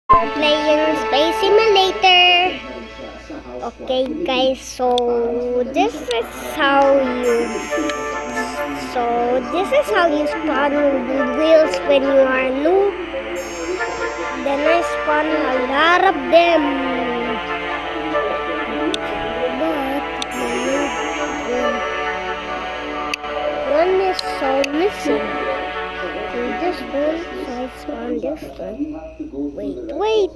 We're playing Space Simulator. Okay guys, so this is how you spawn wheels when you are new. Then I spawn a lot of them. But one is so missing. This one, so I spawned this one. Wait.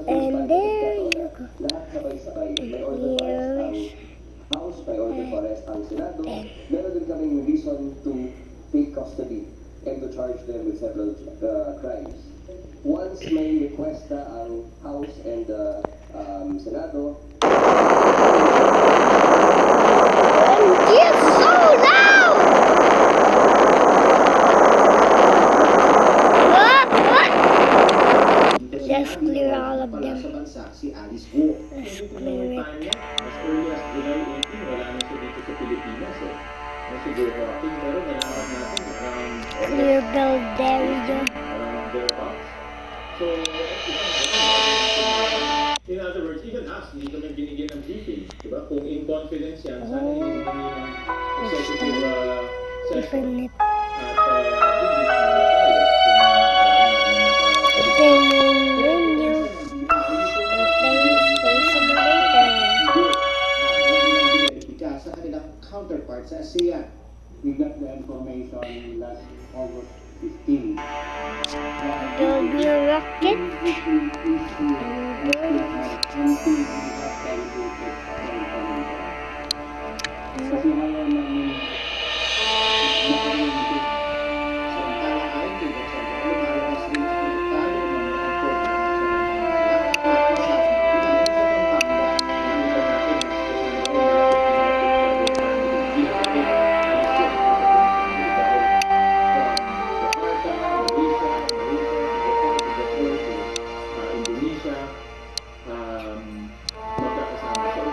And there you go. Here's House priority for arrest ang Senado. Meron din kaming reason to take custody and to charge them with several crimes. Once may request ang House and Senado. It's so loud! Let's clear all of them. Si Alice Go. Let's clear it. As early as July 18, wala na siya dito sa Pilipinas eh. Siguro, pero nalaman natin Clear Belderia. around thereabouts. So, in other words, even us, hindi kami binigyan ng briefing. Diba? Kung in confidence yan, sana hindi naman ng executive session. Different. At Playing menu. We're playing Space Simulator. sa kanilang counterpart sa ASEAN. We got the information last August 15. Build your rocket. Kasi ngayon namin nakalimutin. Samantala ayon din sa lumalabas rin sa detalye ng mga Indonesia, magkakasama siya.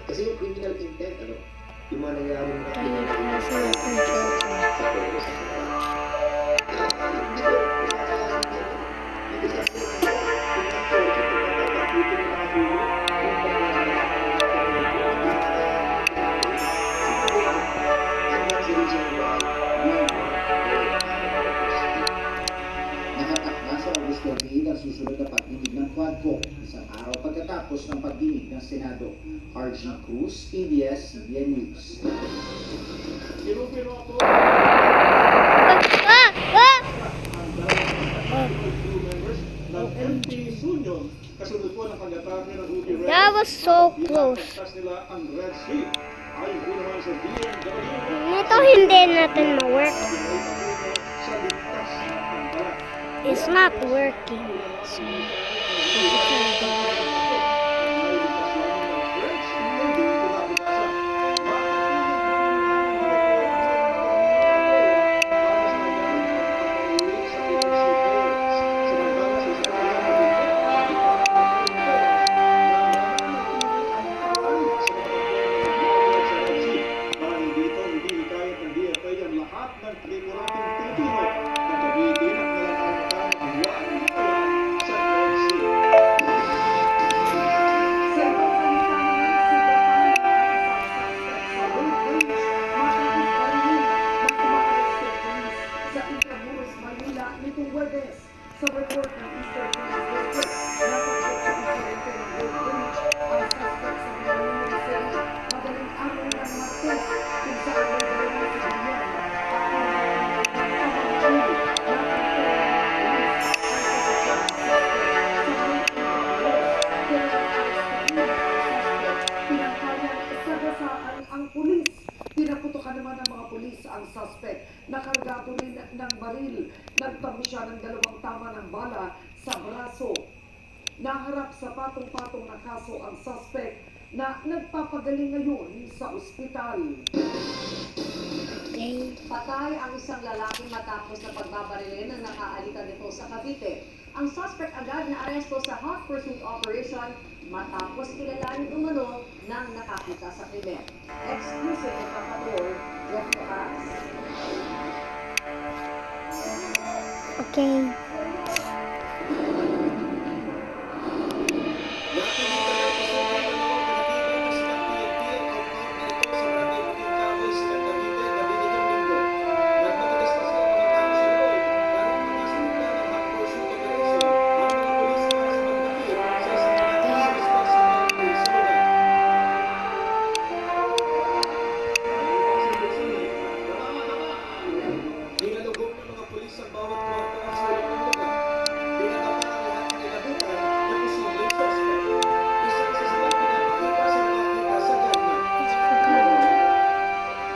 Kasi yung criminal intent, ano, yung mga nangyari mga criminal intent sa Peru, sa Nakatakda sa August 28 ang susunod na pagdinig ng Quadco, isang araw pagkatapos ng pagdinig ng Senado. RG Cruz, ABS-CBN News. That was so close. Ito hindi natin ma-work. It's not working. So, sa report ng Eastern District, nasakot sa insidente ng Gold Bridge ang suspect sa Manila City madaling araw ng Martes kung saan may dalawang sibilyan at ang pulis. Pinaputokan naman ng mga pulis ang suspect. Nakargado rin ng baril. Nagtabi siya ng 2 tama ng bala sa braso. Naharap sa patong-patong na kaso ang suspect na nagpapagaling ngayon sa ospital. okay. Patay ang isang lalaki matapos na pagbabarilin ng nakaalika sa Cavite. Ang suspect agad na aresto sa hot pursuit operation matapos kilalanin umano ng nakakita sa krimen. Exclusive ng Kapatol, Jeff Caparas. Okay. Hinalugog ng mga pulis ang bawat kwarto at sulok ng lugar. Pinagapa ang lahat ng ilabutan na posibleng suspect. Isang sa sila pinapakita sa nakakita sa gunman.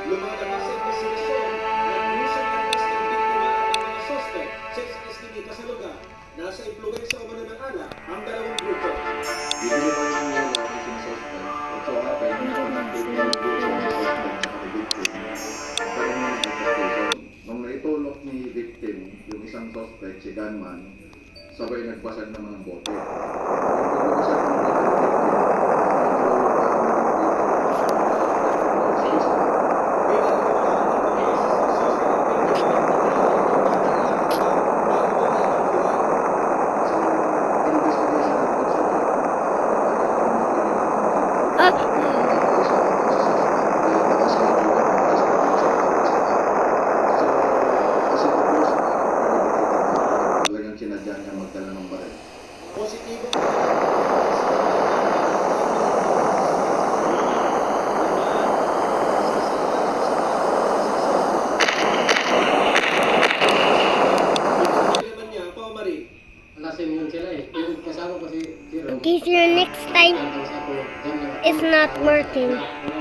Lumalabas sa investigasyon na minsan landas ng biktima at ang mga suspect sa isang eskinita sa lugar. Nasa impluwensya umano ng alak ang dalawang grupo. Usually pa yung mga isang suspect. It so happened na connected yung grupo ng suspect sa victim. Pero nung nag-investigation, nung naitulok ni victim, yung isang suspect, si gunman, sabay nagbasag ng mga bote. Yung pagbabasag ng bote ng victim, talagang sinadya niya magdala ng baril. Positibo naman niya, Pao-Marie. Nasa immune sila eh. Yung kasama ko si Hero. Okay, so next time Ang sa ako, dyan lang. is not Martin. Wala